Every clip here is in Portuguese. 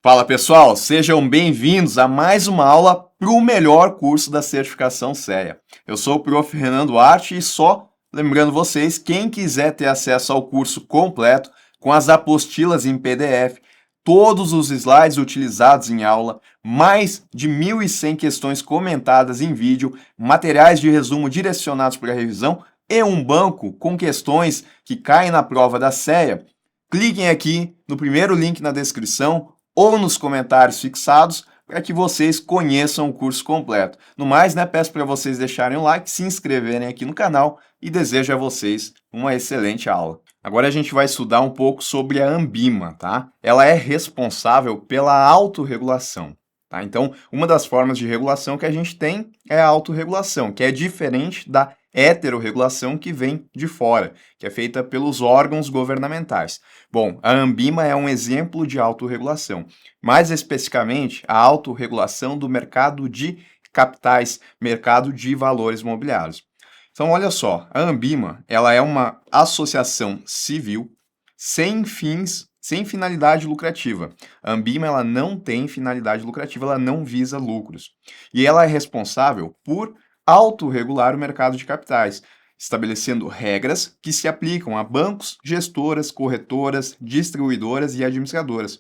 Fala pessoal, sejam bem-vindos a mais uma aula para o melhor curso da certificação CEA. Eu sou o Prof. Renan Duarte e só lembrando vocês, quem quiser ter acesso ao curso completo, com as apostilas em PDF, todos os slides utilizados em aula, mais de 1.100 questões comentadas em vídeo, materiais de resumo direcionados para a revisão e um banco com questões que caem na prova da CEA, cliquem aqui no primeiro link na descrição ou nos comentários fixados para que vocês conheçam o curso completo. No mais, peço para vocês deixarem o like, se inscreverem aqui no canal e desejo a vocês uma excelente aula. Agora a gente vai estudar um pouco sobre a Anbima, tá? Ela é responsável pela autorregulação, tá? Então, uma das formas de regulação que a gente tem é a autorregulação, que é diferente da heterorregulação que vem de fora, que é feita pelos órgãos governamentais. Bom, a Anbima é um exemplo de autorregulação, mais especificamente a autorregulação do mercado de capitais, mercado de valores mobiliários. Então, olha só, a Anbima, ela é uma associação civil sem finalidade lucrativa. A Anbima, ela não tem finalidade lucrativa, ela não visa lucros. E ela é responsável por autorregular o mercado de capitais, estabelecendo regras que se aplicam a bancos, gestoras, corretoras, distribuidoras e administradoras,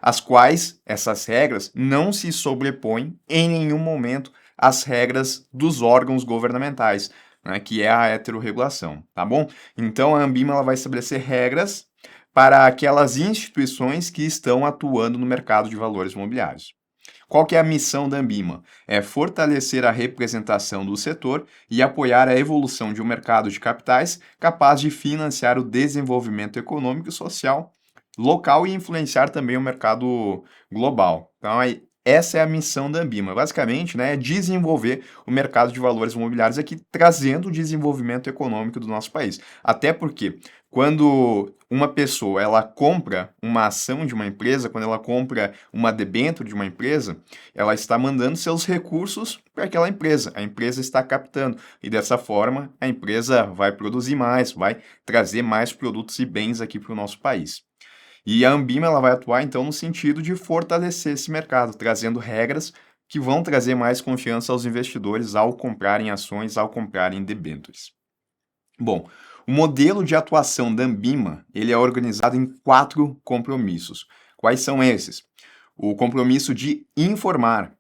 as quais essas regras não se sobrepõem em nenhum momento às regras dos órgãos governamentais, que é a heterorregulação, tá bom? Então a Anbima ela vai estabelecer regras para aquelas instituições que estão atuando no mercado de valores imobiliários. Qual que é a missão da Anbima? É fortalecer a representação do setor e apoiar a evolução de um mercado de capitais capaz de financiar o desenvolvimento econômico e social local e influenciar também o mercado global. Então, essa é a missão da Anbima. Basicamente, é desenvolver o mercado de valores imobiliários aqui, trazendo o desenvolvimento econômico do nosso país. Até porque, quando uma pessoa ela compra uma ação de uma empresa, quando ela compra uma debênture de uma empresa, ela está mandando seus recursos para aquela empresa. A empresa está captando. E dessa forma, a empresa vai produzir mais, vai trazer mais produtos e bens aqui para o nosso país. E a Anbima ela vai atuar, então, no sentido de fortalecer esse mercado, trazendo regras que vão trazer mais confiança aos investidores ao comprarem ações, ao comprarem debêntures. Bom, o modelo de atuação da Anbima ele é organizado em 4 compromissos. Quais são esses? O compromisso de informar,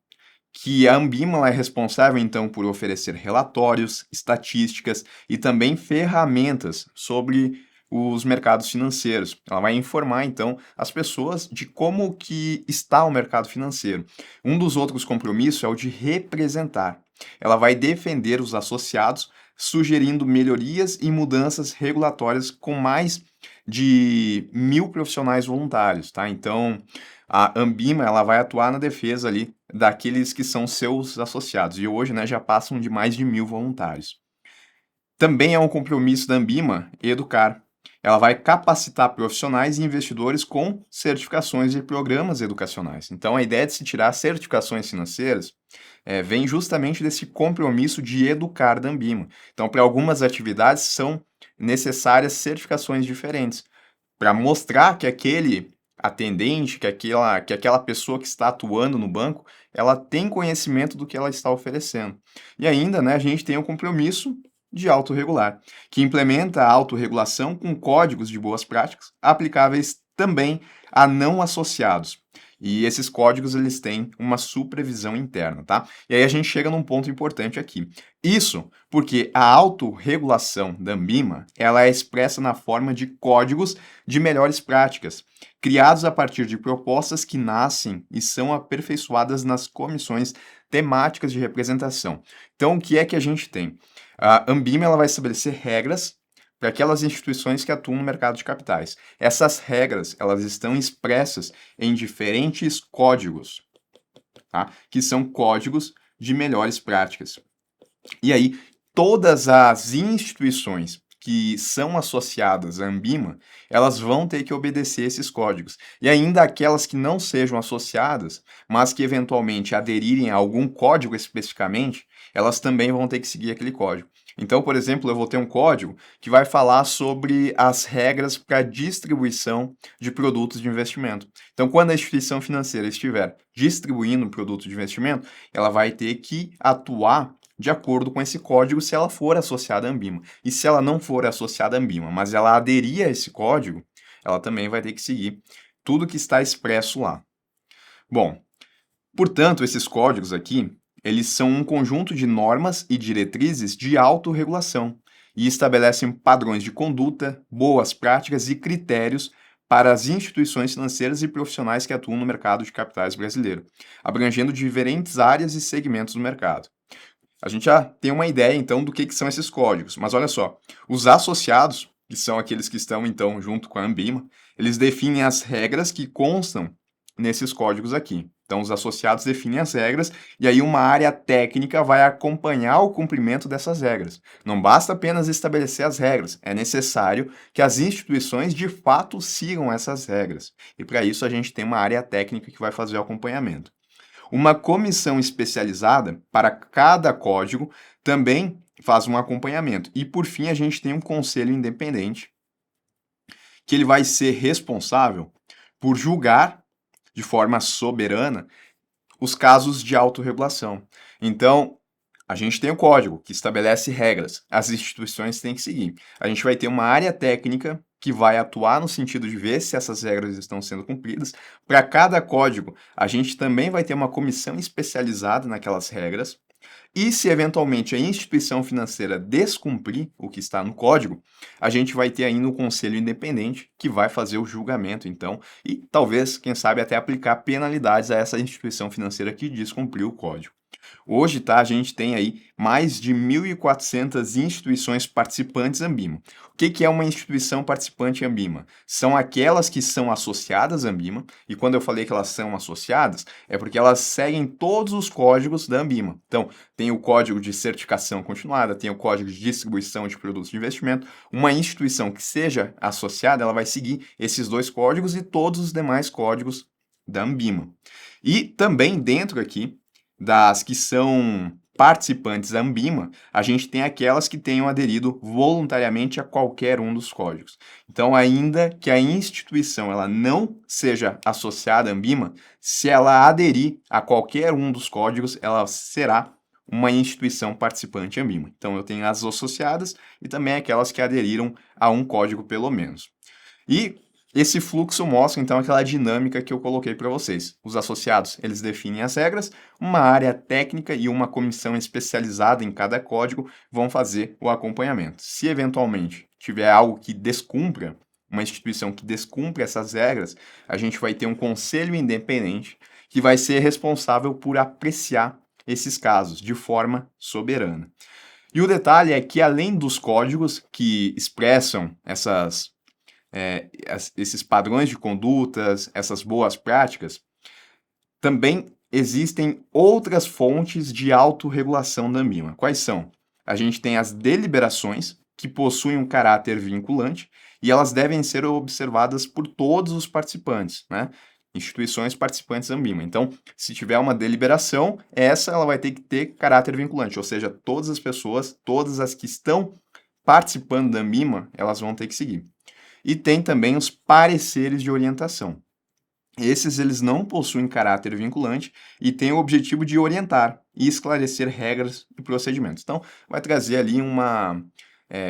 que a Anbima é responsável, então, por oferecer relatórios, estatísticas e também ferramentas sobre os mercados financeiros. Ela vai informar, então, as pessoas de como que está o mercado financeiro. Um dos outros compromissos é o de representar. Ela vai defender os associados, sugerindo melhorias e mudanças regulatórias com mais de 1.000 profissionais voluntários, tá? Então, a Anbima ela vai atuar na defesa ali daqueles que são seus associados, e hoje, já passam de mais de 1.000 voluntários. Também é um compromisso da Anbima educar. Ela vai capacitar profissionais e investidores com certificações e programas educacionais. Então, a ideia de se tirar certificações financeiras vem justamente desse compromisso de educar da Anbima. Então, para algumas atividades são necessárias certificações diferentes, para mostrar que aquele atendente, que aquela pessoa que está atuando no banco, ela tem conhecimento do que ela está oferecendo. E ainda, a gente tem o compromisso de autorregular, que implementa a autorregulação com códigos de boas práticas aplicáveis também a não associados. E esses códigos eles têm uma supervisão interna, tá? E aí a gente chega num ponto importante aqui. Isso porque a autorregulação da Anbima, ela é expressa na forma de códigos de melhores práticas, criados a partir de propostas que nascem e são aperfeiçoadas nas comissões temáticas de representação. Então, o que é que a gente tem? A Anbima ela vai estabelecer regras para aquelas instituições que atuam no mercado de capitais. Essas regras elas estão expressas em diferentes códigos, tá? Que são códigos de melhores práticas. E aí, todas as instituições que são associadas à Anbima, elas vão ter que obedecer esses códigos. E ainda aquelas que não sejam associadas, mas que eventualmente aderirem a algum código especificamente, elas também vão ter que seguir aquele código. Então, por exemplo, eu vou ter um código que vai falar sobre as regras para distribuição de produtos de investimento. Então, quando a instituição financeira estiver distribuindo um produto de investimento, ela vai ter que atuar de acordo com esse código se ela for associada à Anbima. E se ela não for associada à Anbima, mas ela aderir a esse código, ela também vai ter que seguir tudo que está expresso lá. Bom, portanto, esses códigos aqui, eles são um conjunto de normas e diretrizes de autorregulação e estabelecem padrões de conduta, boas práticas e critérios para as instituições financeiras e profissionais que atuam no mercado de capitais brasileiro, abrangendo diferentes áreas e segmentos do mercado. A gente já tem uma ideia, então, do que são esses códigos, mas olha só, os associados, que são aqueles que estão, então, junto com a Anbima, eles definem as regras que constam nesses códigos aqui. Então, os associados definem as regras e aí uma área técnica vai acompanhar o cumprimento dessas regras. Não basta apenas estabelecer as regras, é necessário que as instituições de fato sigam essas regras. E para isso a gente tem uma área técnica que vai fazer o acompanhamento. Uma comissão especializada para cada código também faz um acompanhamento. E por fim, a gente tem um conselho independente que ele vai ser responsável por julgar de forma soberana os casos de autorregulação. Então, a gente tem o código que estabelece regras, as instituições têm que seguir. A gente vai ter uma área técnica que vai atuar no sentido de ver se essas regras estão sendo cumpridas. Para cada código, a gente também vai ter uma comissão especializada naquelas regras. E se eventualmente a instituição financeira descumprir o que está no código, a gente vai ter ainda um conselho independente que vai fazer o julgamento, então, e talvez, quem sabe, até aplicar penalidades a essa instituição financeira que descumpriu o código. Hoje, tá, a gente tem aí mais de 1.400 instituições participantes Anbima. O que é uma instituição participante Anbima? São aquelas que são associadas à Anbima, e quando eu falei que elas são associadas, é porque elas seguem todos os códigos da Anbima. Então, tem o código de certificação continuada, tem o código de distribuição de produtos de investimento. Uma instituição que seja associada, ela vai seguir esses dois códigos e todos os demais códigos da Anbima. E também dentro aqui das que são participantes da Anbima, a gente tem aquelas que tenham aderido voluntariamente a qualquer um dos códigos. Então, ainda que a instituição ela não seja associada à Anbima, se ela aderir a qualquer um dos códigos, ela será uma instituição participante Anbima. Então, eu tenho as associadas e também aquelas que aderiram a um código pelo menos. E esse fluxo mostra, então, aquela dinâmica que eu coloquei para vocês. Os associados, eles definem as regras, uma área técnica e uma comissão especializada em cada código vão fazer o acompanhamento. Se, eventualmente, tiver algo que descumpra, uma instituição que descumpre essas regras, a gente vai ter um conselho independente que vai ser responsável por apreciar esses casos de forma soberana. E o detalhe é que, além dos códigos que expressam esses padrões de condutas, essas boas práticas, também existem outras fontes de autorregulação da Anbima. Quais são? A gente tem as deliberações, que possuem um caráter vinculante, e elas devem ser observadas por todos os participantes, né? Instituições participantes da Anbima. Então, se tiver uma deliberação, ela vai ter que ter caráter vinculante, ou seja, todas as pessoas, todas as que estão participando da Anbima, elas vão ter que seguir. E tem também os pareceres de orientação. Esses eles não possuem caráter vinculante e têm o objetivo de orientar e esclarecer regras e procedimentos. Então, vai trazer ali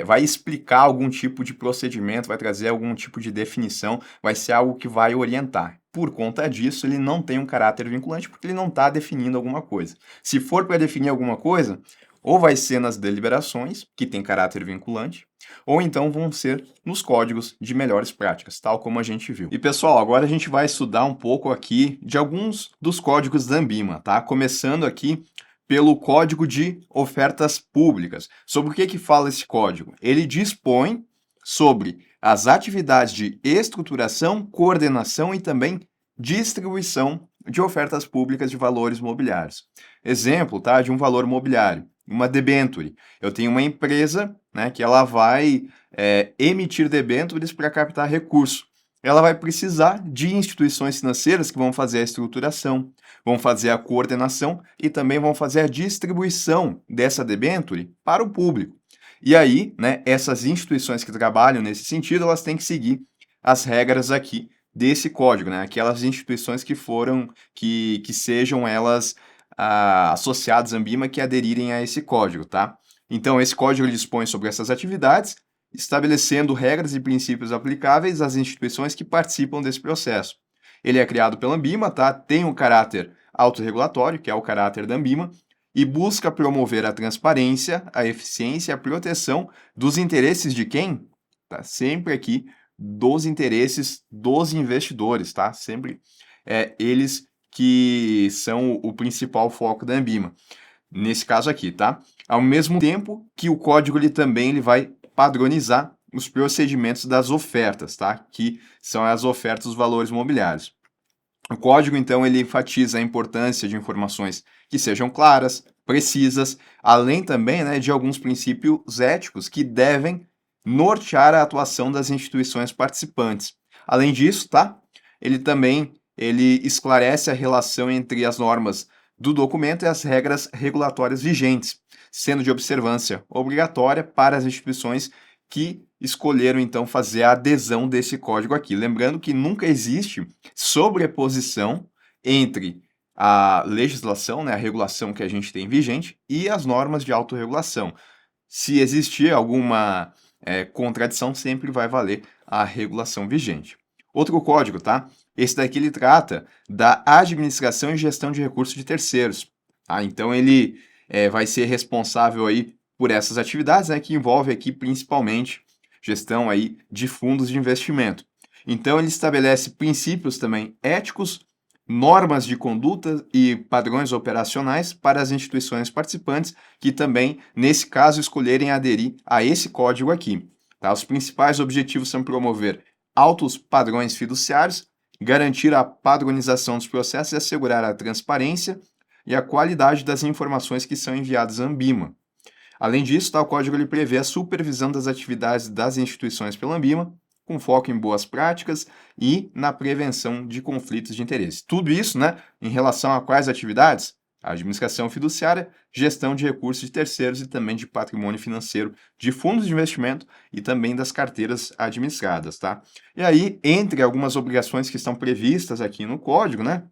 vai explicar algum tipo de procedimento, vai trazer algum tipo de definição, vai ser algo que vai orientar. Por conta disso, ele não tem um caráter vinculante porque ele não está definindo alguma coisa. Se for para definir alguma coisa, ou vai ser nas deliberações, que tem caráter vinculante, ou então vão ser nos códigos de melhores práticas, tal como a gente viu. E pessoal, agora a gente vai estudar um pouco aqui de alguns dos códigos da Anbima, tá? Começando aqui pelo Código de Ofertas Públicas. Sobre o que fala esse código? Ele dispõe sobre as atividades de estruturação, coordenação e também distribuição de ofertas públicas de valores mobiliários. Exemplo, tá, de um valor mobiliário, uma debênture. Eu tenho uma empresa, né, que ela vai emitir debêntures para captar recurso. Ela vai precisar de instituições financeiras que vão fazer a estruturação, vão fazer a coordenação e também vão fazer a distribuição dessa debênture para o público. E aí, né, essas instituições que trabalham nesse sentido, elas têm que seguir as regras aqui desse código, né? Aquelas instituições que sejam elas associadas à Ambima que aderirem a esse código, tá? Então, esse código ele dispõe sobre essas atividades, estabelecendo regras e princípios aplicáveis às instituições que participam desse processo. Ele é criado pela Ambima, tá? Tem um caráter autorregulatório, que é o caráter da Ambima, e busca promover a transparência, a eficiência e a proteção dos interesses de quem? Tá sempre aqui dos interesses dos investidores, tá? Sempre eles que são o principal foco da Ambima, nesse caso aqui, tá? Ao mesmo tempo que o código ele vai padronizar os procedimentos das ofertas, tá? Que são as ofertas dos valores imobiliários. O código, então, ele enfatiza a importância de informações que sejam claras, precisas, além também, né, de alguns princípios éticos que devem nortear a atuação das instituições participantes. Além disso, tá? Ele esclarece a relação entre as normas do documento e as regras regulatórias vigentes, sendo de observância obrigatória para as instituições que escolheram então fazer a adesão desse código aqui. Lembrando que nunca existe sobreposição entre a legislação, né, a regulação que a gente tem vigente, e as normas de autorregulação. Se existir alguma contradição, sempre vai valer a regulação vigente. Outro código, tá? Esse daqui ele trata da administração e gestão de recursos de terceiros. Tá? Então ele vai ser responsável aí por essas atividades, né, que envolve aqui principalmente gestão aí de fundos de investimento. Então ele estabelece princípios também éticos, normas de conduta e padrões operacionais para as instituições participantes que também, nesse caso, escolherem aderir a esse código aqui. Tá? Os principais objetivos são promover altos padrões fiduciários, garantir a padronização dos processos e assegurar a transparência e a qualidade das informações que são enviadas à Ambima. Além disso, tá, o código ele prevê a supervisão das atividades das instituições pela Ambima, com foco em boas práticas e na prevenção de conflitos de interesse. Tudo isso, né, em relação a quais atividades? A administração fiduciária, gestão de recursos de terceiros e também de patrimônio financeiro de fundos de investimento e também das carteiras administradas, tá? E aí, entre algumas obrigações que estão previstas aqui no código, né,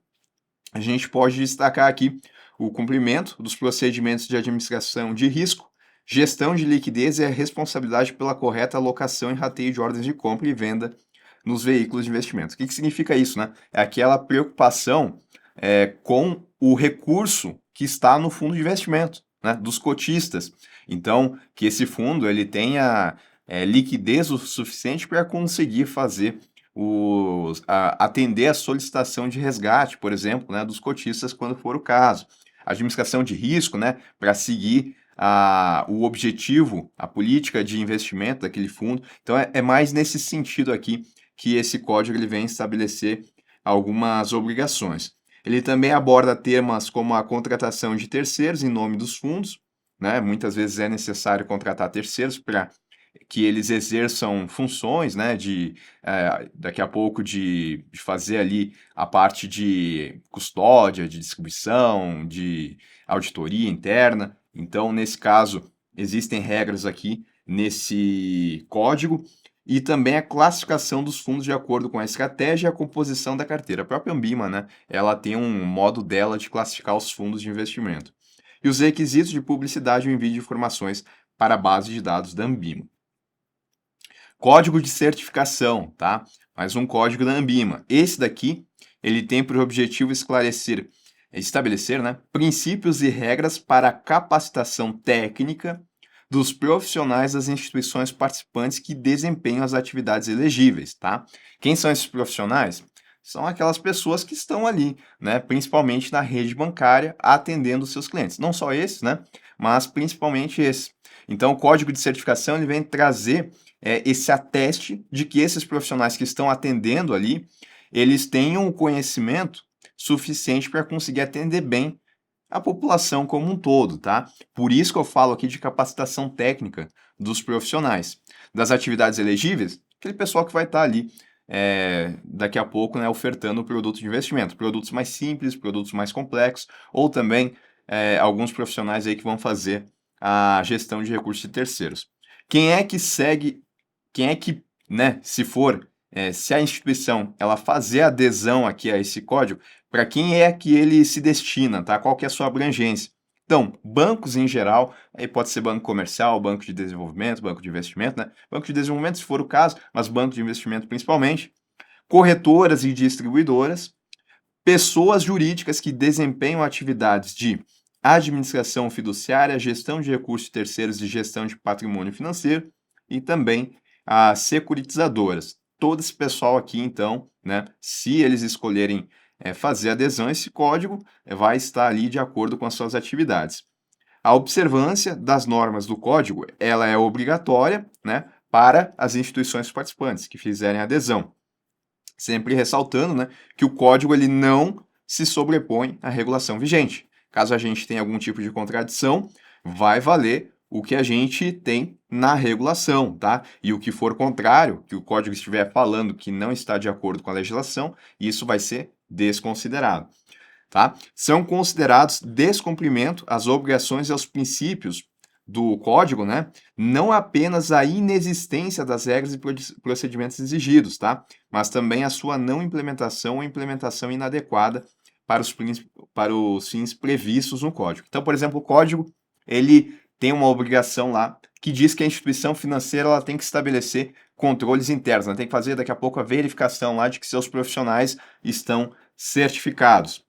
a gente pode destacar aqui o cumprimento dos procedimentos de administração de risco, gestão de liquidez e a responsabilidade pela correta alocação e rateio de ordens de compra e venda nos veículos de investimento. O que significa isso, né? É aquela preocupação com o recurso que está no fundo de investimento, né? Dos cotistas. Então, que esse fundo ele tenha liquidez o suficiente para conseguir fazer atender a solicitação de resgate, por exemplo, né, dos cotistas quando for o caso. Administração de risco, né, para seguir o objetivo, a política de investimento daquele fundo. Então, é mais nesse sentido aqui que esse código ele vem estabelecer algumas obrigações. Ele também aborda temas como a contratação de terceiros em nome dos fundos, né? Muitas vezes é necessário contratar terceiros para que eles exerçam funções, né, daqui a pouco de fazer ali a parte de custódia, de distribuição, de auditoria interna. Então, nesse caso, existem regras aqui nesse código e também a classificação dos fundos de acordo com a estratégia e a composição da carteira. A própria Ambima, né, ela tem um modo dela de classificar os fundos de investimento. E os requisitos de publicidade e o envio de informações para a base de dados da Ambima. Código de certificação, tá? Mais um código da Ambima. Esse daqui, ele tem por objetivo estabelecer, né, princípios e regras para a capacitação técnica dos profissionais das instituições participantes que desempenham as atividades elegíveis, tá? Quem são esses profissionais? São aquelas pessoas que estão ali, né, principalmente na rede bancária, atendendo os seus clientes. Não só esses, né, mas principalmente esses. Então, o código de certificação ele vem trazer esse ateste de que esses profissionais que estão atendendo ali, eles tenham o conhecimento suficiente para conseguir atender bem a população como um todo, tá? Por isso que eu falo aqui de capacitação técnica dos profissionais. Das atividades elegíveis, aquele pessoal que vai estar ali daqui a pouco, né, ofertando produto de investimento, produtos mais simples, produtos mais complexos, ou também alguns profissionais aí que vão fazer a gestão de recursos de terceiros. Quem é que segue, quem é que, né, se a instituição ela fazer adesão aqui a esse código, para quem é que ele se destina, tá? Qual que é a sua abrangência? Então, bancos em geral, aí pode ser banco comercial, banco de desenvolvimento, banco de investimento, né? Banco de desenvolvimento, se for o caso, mas banco de investimento principalmente, corretoras e distribuidoras, pessoas jurídicas que desempenham atividades de administração fiduciária, gestão de recursos terceiros e gestão de patrimônio financeiro, e também as securitizadoras. Todo esse pessoal aqui, então, né, se eles escolherem fazer adesão a esse código, vai estar ali de acordo com as suas atividades. A observância das normas do código, ela é obrigatória, né, para as instituições participantes que fizerem adesão. Sempre ressaltando, né, que o código ele não se sobrepõe à regulação vigente. Caso a gente tenha algum tipo de contradição, vai valer o que a gente tem na regulação, tá? E o que for contrário, que o código estiver falando que não está de acordo com a legislação, isso vai ser desconsiderado, tá? São considerados descumprimento as obrigações e os princípios do código, né? Não apenas a inexistência das regras e procedimentos exigidos, tá? Mas também a sua não implementação ou implementação inadequada para os fins previstos no código. Então, por exemplo, o código, ele tem uma obrigação lá que diz que a instituição financeira ela tem que estabelecer controles internos, ela tem que fazer daqui a pouco a verificação lá de que seus profissionais estão certificados.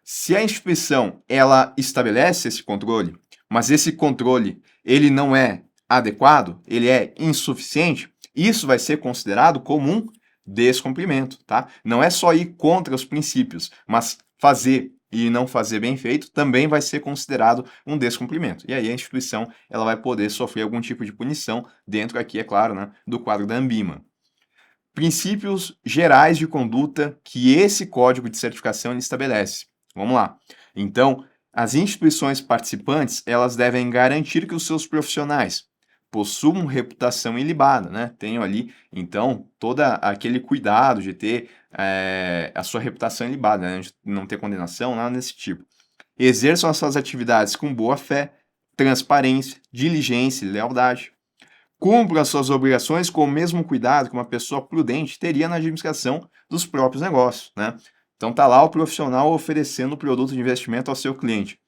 Se a instituição ela estabelece esse controle, mas esse controle ele não é adequado, ele é insuficiente, isso vai ser considerado como um descumprimento, tá? Não é só ir contra os princípios, mas fazer e não fazer bem feito também vai ser considerado um descumprimento. E aí a instituição ela vai poder sofrer algum tipo de punição dentro aqui, é claro, né, do quadro da Anbima. Princípios gerais de conduta que esse código de certificação ele estabelece. Vamos lá. Então, as instituições participantes, elas devem garantir que os seus profissionais possuam reputação ilibada, né? Tenham ali, então, todo aquele cuidado de ter a sua reputação ilibada, né? De não ter condenação, nada desse tipo. Exerçam as suas atividades com boa fé, transparência, diligência e lealdade. Cumpram as suas obrigações com o mesmo cuidado que uma pessoa prudente teria na administração dos próprios negócios, né? Então tá lá o profissional oferecendo o produto de investimento ao seu cliente.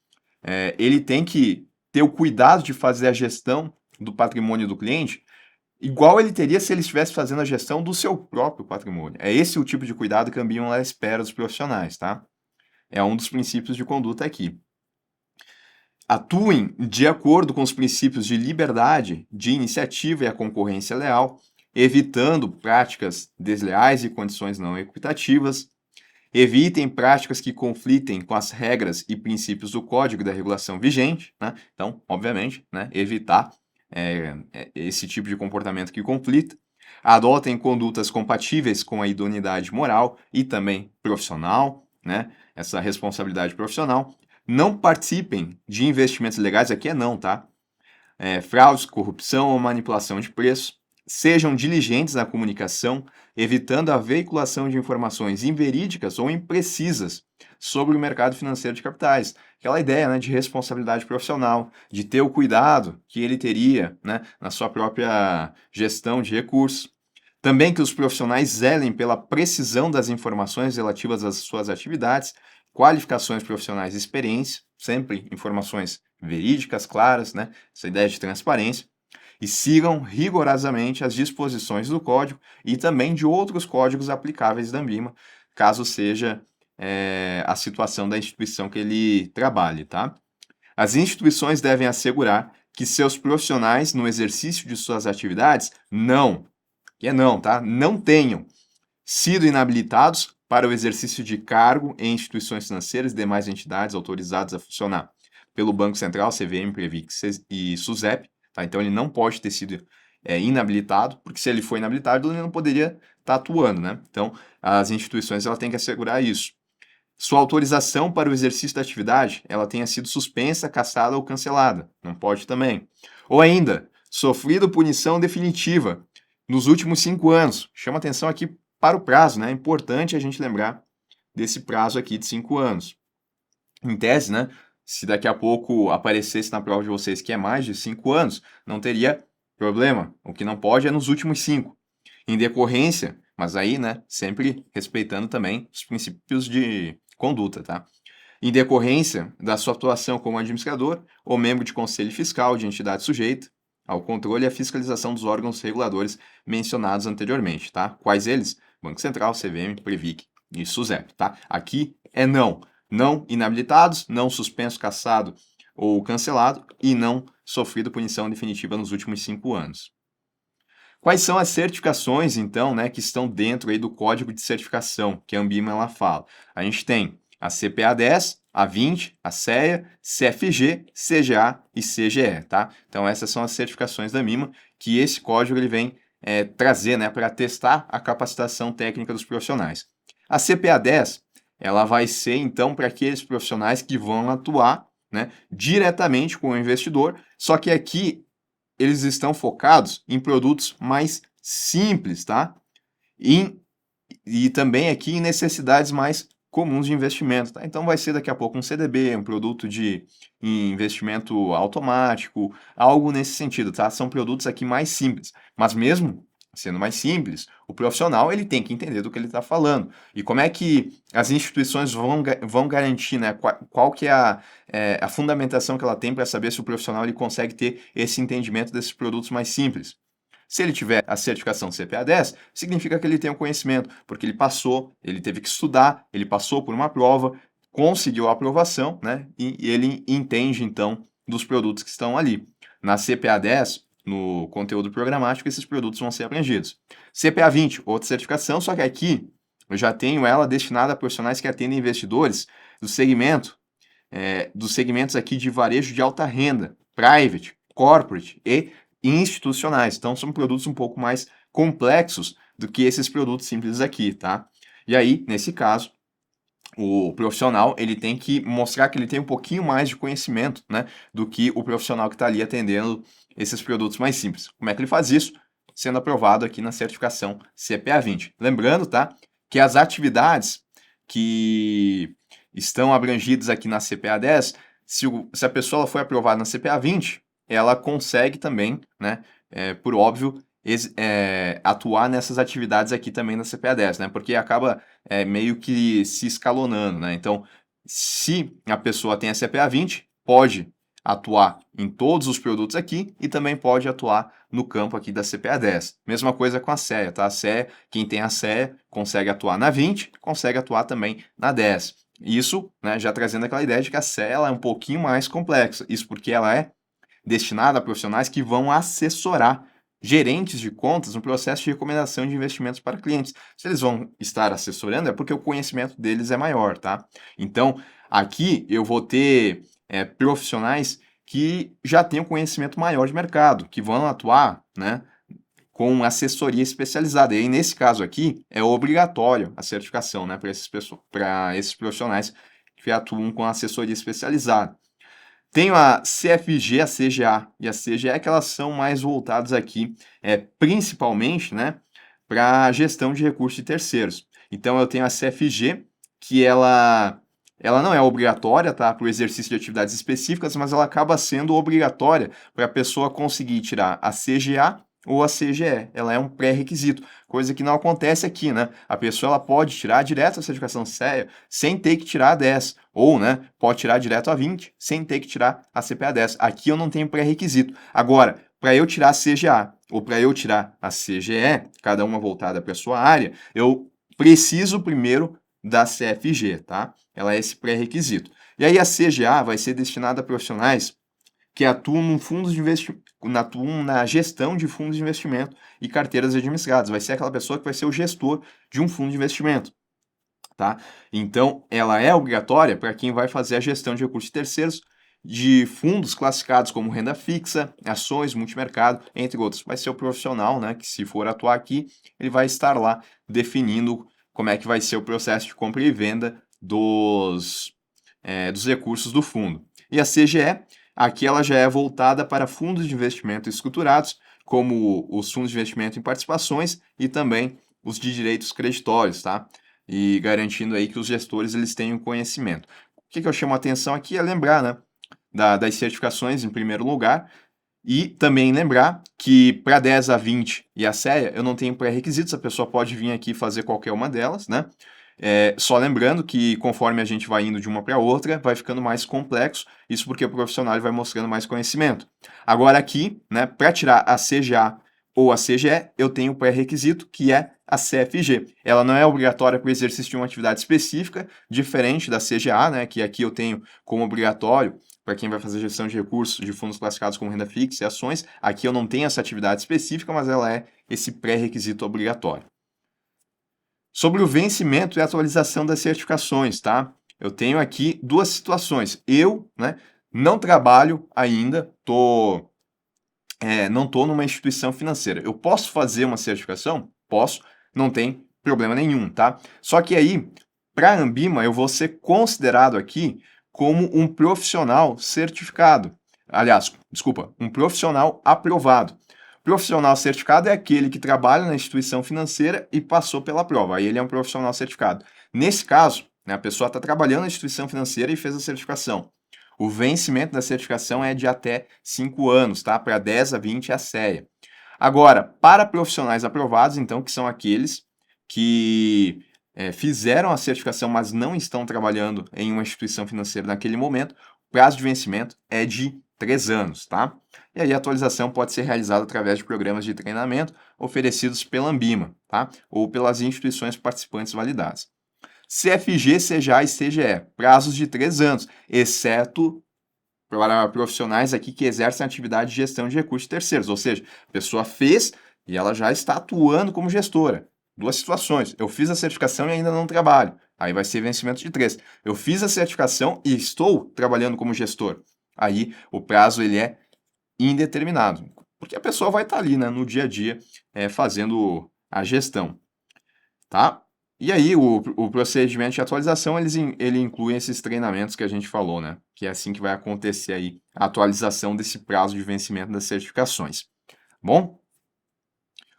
Ele tem que ter o cuidado de fazer a gestão do patrimônio do cliente igual ele teria se ele estivesse fazendo a gestão do seu próprio patrimônio. É esse o tipo de cuidado que a Anbima espera dos profissionais, tá? É um dos princípios de conduta aqui. Atuem de acordo com os princípios de liberdade, de iniciativa e a concorrência leal, evitando práticas desleais e condições não equitativas. Evitem práticas que conflitem com as regras e princípios do Código da Regulação vigente, né? Então, obviamente, né, evitar esse tipo de comportamento que conflita. Adotem condutas compatíveis com a idoneidade moral e também profissional, né? Essa responsabilidade profissional. Não participem de investimentos ilegais, aqui é não, tá? Fraudes, corrupção ou manipulação de preço. Sejam diligentes na comunicação, evitando a veiculação de informações inverídicas ou imprecisas sobre o mercado financeiro de capitais. Aquela ideia, né, de responsabilidade profissional, de ter o cuidado que ele teria, né, na sua própria gestão de recursos. Também que os profissionais zelem pela precisão das informações relativas às suas atividades, qualificações profissionais e experiência, sempre informações verídicas, claras, né? Essa ideia de transparência, e sigam rigorosamente as disposições do código e também de outros códigos aplicáveis da Anbima, caso seja a situação da instituição que ele trabalhe, tá? As instituições devem assegurar que seus profissionais, no exercício de suas atividades, não tenham sido inabilitados para o exercício de cargo em instituições financeiras e demais entidades autorizadas a funcionar pelo Banco Central, CVM, Previx e SUSEP, tá? Então ele não pode ter sido inabilitado, porque se ele for inabilitado, ele não poderia estar atuando, né? Então as instituições ela têm que assegurar isso. Sua autorização para o exercício da atividade, ela tenha sido suspensa, cassada ou cancelada, não pode também. Ou ainda, sofrido punição definitiva nos últimos 5 anos. Chama atenção aqui para o prazo, né? É importante a gente lembrar desse prazo aqui de 5 anos. Em tese, né? Se daqui a pouco aparecesse na prova de vocês que é mais de 5 anos, não teria Problema, o que não pode é nos últimos 5. Em decorrência, mas aí, né, sempre respeitando também os princípios de conduta, tá? Em decorrência da sua atuação como administrador ou membro de conselho fiscal de entidade sujeita ao controle e à fiscalização dos órgãos reguladores mencionados anteriormente, tá? Quais eles? Banco Central, CVM, Previc e SUSEP, tá? Aqui é não. Não inabilitados, não suspenso, cassado ou cancelado e não sofrido punição definitiva nos últimos 5 anos. Quais são as certificações, então, né, que estão dentro aí do código de certificação que a Anbima ela fala? A gente tem a CPA 10, a 20, a CEA, CFG, CGA e CGE, tá? Então essas são as certificações da Anbima que esse código ele vem trazer, né, para testar a capacitação técnica dos profissionais. A CPA 10, ela vai ser então para aqueles profissionais que vão atuar, né, diretamente com o investidor, só que aqui eles estão focados em produtos mais simples, tá? E também aqui em necessidades mais comuns de investimento, tá? Então vai ser daqui a pouco um CDB, um produto de investimento automático, algo nesse sentido, tá? São produtos aqui mais simples, mas mesmo sendo mais simples, o profissional ele tem que entender do que ele está falando. E como é que as instituições vão garantir, né? Qual que é a fundamentação que ela tem para saber se o profissional ele consegue ter esse entendimento desses produtos mais simples? Se ele tiver a certificação CPA 10, significa que ele tem o conhecimento, porque ele passou, ele teve que estudar, ele passou por uma prova, conseguiu a aprovação, né? E ele entende, então, dos produtos que estão ali. Na CPA 10, no conteúdo programático, esses produtos vão ser abrangidos. CPA 20, outra certificação, só que aqui eu já tenho ela destinada a profissionais que atendem investidores do segmento, dos segmentos aqui de varejo de alta renda, private, corporate e institucionais. Então, são produtos um pouco mais complexos do que esses produtos simples aqui, tá? E aí, nesse caso, o profissional ele tem que mostrar que ele tem um pouquinho mais de conhecimento, né, do que o profissional que está ali atendendo esses produtos mais simples. Como é que ele faz isso? Sendo aprovado aqui na certificação CPA 20. Lembrando, tá, que as atividades que estão abrangidas aqui na CPA 10, se a pessoa foi aprovada na CPA 20, ela consegue também, né, por óbvio, atuar nessas atividades aqui também na CPA 10, né, porque acaba meio que se escalonando, né, então se a pessoa tem a CPA 20, pode atuar em todos os produtos aqui e também pode atuar no campo aqui da CPA 10. Mesma coisa com a CEA, tá? A CEA, quem tem a CEA consegue atuar na 20, consegue atuar também na 10. Isso, né, já trazendo aquela ideia de que a CEA ela é um pouquinho mais complexa. Isso porque ela é destinada a profissionais que vão assessorar gerentes de contas no processo de recomendação de investimentos para clientes. Se eles vão estar assessorando, é porque o conhecimento deles é maior, tá? Então, aqui eu vou ter profissionais que já têm um conhecimento maior de mercado, que vão atuar, né, com assessoria especializada. E aí, nesse caso aqui, é obrigatório a certificação, né, para esses profissionais que atuam com assessoria especializada. Tenho a CFG, a CGA e a CGE, que elas são mais voltadas aqui, principalmente, né, para a gestão de recursos de terceiros. Então, eu tenho a CFG, que ela não é obrigatória, tá, para o exercício de atividades específicas, mas ela acaba sendo obrigatória para a pessoa conseguir tirar a CGA ou a CGE. Ela é um pré-requisito, coisa que não acontece aqui, né? A pessoa ela pode tirar direto a certificação CEA sem ter que tirar a 10, ou, né, pode tirar direto a 20 sem ter que tirar a CPA 10. Aqui eu não tenho pré-requisito. Agora, para eu tirar a CGA ou para eu tirar a CGE, cada uma voltada para a sua área, eu preciso primeiro da CFG, tá? Ela é esse pré-requisito. E aí a CGA vai ser destinada a profissionais que atuam no fundos de atuam na gestão de fundos de investimento e carteiras administradas. Vai ser aquela pessoa que vai ser o gestor de um fundo de investimento, tá? Então, ela é obrigatória para quem vai fazer a gestão de recursos terceiros de fundos classificados como renda fixa, ações, multimercado, entre outros. Vai ser o profissional, né, que se for atuar aqui, ele vai estar lá definindo como é que vai ser o processo de compra e venda dos recursos do fundo. E a CGE, aqui ela já é voltada para fundos de investimento estruturados, como os fundos de investimento em participações e também os de direitos creditórios, tá? E garantindo aí que os gestores eles tenham conhecimento. O que eu chamo a atenção aqui é lembrar, né, das certificações em primeiro lugar, E também lembrar que para 10 a 20 e a CEA eu não tenho pré-requisitos, a pessoa pode vir aqui fazer qualquer uma delas, né? Só lembrando que conforme a gente vai indo de uma para outra, vai ficando mais complexo, isso porque o profissional vai mostrando mais conhecimento. Agora aqui, né, para tirar a CGA ou a CGE, eu tenho o pré-requisito, que é a CFG. Ela não é obrigatória para o exercício de uma atividade específica, diferente da CGA, né, que aqui eu tenho como obrigatório para quem vai fazer gestão de recursos de fundos classificados como renda fixa e ações. Aqui eu não tenho essa atividade específica, mas ela é esse pré-requisito obrigatório. Sobre o vencimento e atualização das certificações, tá? Eu tenho aqui duas situações. Eu, né, não trabalho ainda, não estou numa instituição financeira. Eu posso fazer uma certificação? Posso, não tem problema nenhum, tá? Só que aí, para a Ambima, eu vou ser considerado aqui como um profissional certificado. Aliás, desculpa, um profissional aprovado. Profissional certificado é aquele que trabalha na instituição financeira e passou pela prova. Aí ele é um profissional certificado. Nesse caso, né, a pessoa está trabalhando na instituição financeira e fez a certificação. O vencimento da certificação é de até 5 anos, tá? Para 10 a 20 é a CEA. Agora, para profissionais aprovados, então, que são aqueles que fizeram a certificação, mas não estão trabalhando em uma instituição financeira naquele momento, o prazo de vencimento é de 3 anos, tá? E aí a atualização pode ser realizada através de programas de treinamento oferecidos pela Ambima, tá? Ou pelas instituições participantes validadas. CFG, CGA e CGE, prazos de 3 anos, exceto para profissionais aqui que exercem atividade de gestão de recursos terceiros, ou seja, a pessoa fez e ela já está atuando como gestora. Duas situações, eu fiz a certificação e ainda não trabalho, aí vai ser vencimento de 3. Eu fiz a certificação e estou trabalhando como gestor, aí o prazo ele é indeterminado, porque a pessoa vai estar ali, né, no dia a dia fazendo a gestão, tá? E aí, o procedimento de atualização, ele inclui esses treinamentos que a gente falou, né? Que é assim que vai acontecer aí a atualização desse prazo de vencimento das certificações. Bom?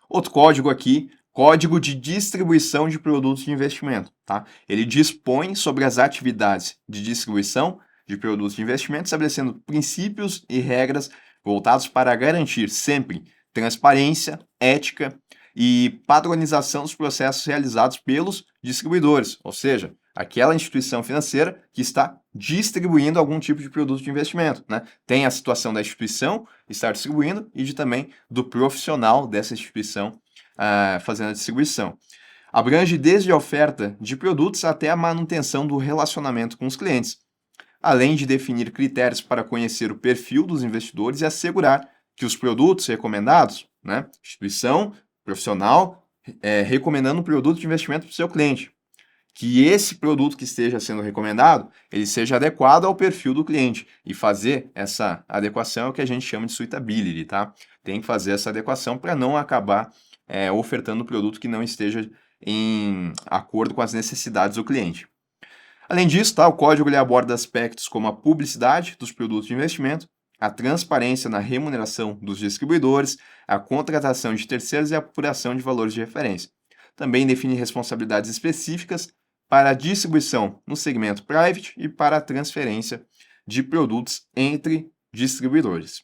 Outro código aqui, código de distribuição de produtos de investimento, tá? Ele dispõe sobre as atividades de distribuição de produtos de investimento, estabelecendo princípios e regras voltados para garantir sempre transparência, ética e padronização dos processos realizados pelos distribuidores, ou seja, aquela instituição financeira que está distribuindo algum tipo de produto de investimento, né? Tem a situação da instituição estar distribuindo e também do profissional dessa instituição fazendo a distribuição. Abrange desde a oferta de produtos até a manutenção do relacionamento com os clientes, além de definir critérios para conhecer o perfil dos investidores e assegurar que os produtos recomendados, né, instituição, profissional, recomendando um produto de investimento para o seu cliente, que esse produto que esteja sendo recomendado, ele seja adequado ao perfil do cliente. E fazer essa adequação é o que a gente chama de suitability, tá? Tem que fazer essa adequação para não acabar ofertando um produto que não esteja em acordo com as necessidades do cliente. Além disso, tá, o código ele aborda aspectos como a publicidade dos produtos de investimento, a transparência na remuneração dos distribuidores, a contratação de terceiros e a apuração de valores de referência. Também define responsabilidades específicas para a distribuição no segmento private e para a transferência de produtos entre distribuidores.